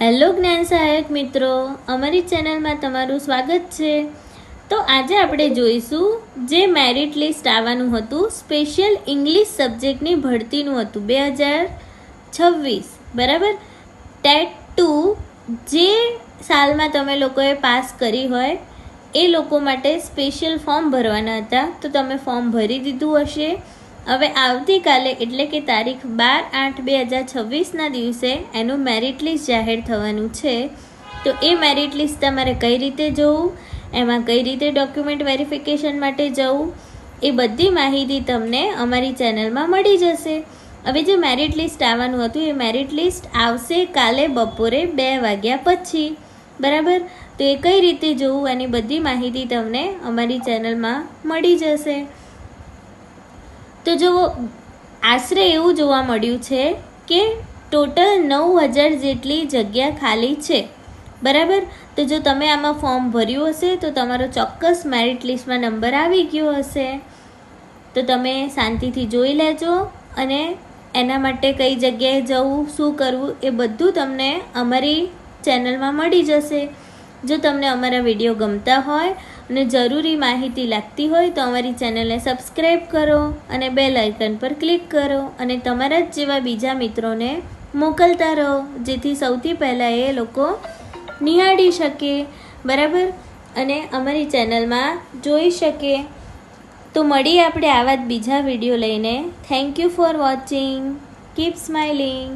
Hello જ્ઞાન સહાયક મિત્રો, અમારી ચેનલમાં તમારું સ્વાગત છે। તો આજે આપણે જોઈશું જે મેરિટ લિસ્ટ આવવાનું હતું સ્પેશિયલ ઇંગ્લિશ સબ્જેક્ટની ભરતીનું હતું 2026 બરાબર। ટેટ 2 જે સાલમાં તમે લોકોએ પાસ કરી હોય એ લોકો માટે સ્પેશિયલ ફોર્મ ભરવાના હતા, તો તમે ફોર્મ ભરી દીધું હશે। હવે આવતીકાલે એટલે કે તારીખ 12/8/2026ના દિવસે એનું મેરિટ લિસ્ટ જાહેર થવાનું છે। તો એ મેરિટ લિસ્ટ તમારે કઈ રીતે જોવું, એમાં કઈ રીતે ડોક્યુમેન્ટ વેરિફિકેશન માટે જવું, એ બધી માહિતી તમને અમારી ચેનલમાં મળી જશે। હવે જે મેરિટ લિસ્ટ આવવાનું હતું એ મેરિટ લિસ્ટ આવશે કાલે બપોરે 2 વાગ્યા પછી બરાબર। તો એ કઈ રીતે જોવું એની બધી માહિતી તમને અમારી ચેનલમાં મળી જશે। તો જો આશરે એવું જોવા મળ્યું છે કે ટોટલ 9000 જેટલી જગ્યા ખાલી છે બરાબર। તો જો તમે આમાં ફોર્મ ભર્યું હશે તો તમારો ચોક્કસ મેરિટ લિસ્ટમાં નંબર આવી ગયો હશે। તો તમે શાંતિથી જોઈ લેજો અને એના માટે કઈ જગ્યાએ જવું, શું કરવું એ બધું તમને અમારી ચેનલમાં મળી જશે। જો તમને અમારા વિડીયો ગમતા હોય અને જરૂરી માહિતી લાગતી હોય તો અમારી ચેનલને સબસ્ક્રાઈબ કરો અને બેલ આઇકન પર ક્લિક કરો અને તમારા જ જેવા બીજા મિત્રોને મોકલતા રહો, જેથી સૌથી પહેલાં એ લોકો નિહાળી શકે બરાબર અને અમારી ચેનલમાં જોઈ શકે। તો મળીએ આપણે આવા જ બીજા વિડીયો લઈને। Thank you for watching, keep smiling.